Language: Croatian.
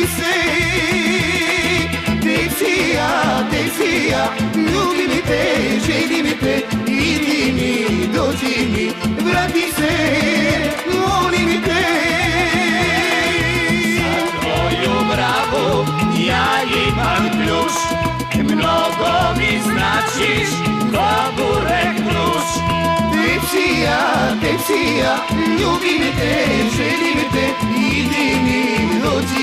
se, te fia, ljubi mi te, želi mi te, idi mi, dođi mi, vrati se, molim mi te. Za tvoju bravu ja imam ključ, mnogo mi značiš, ko burek kruš. Te psia, ljubi mi te, želi mi te, idi mi, dođi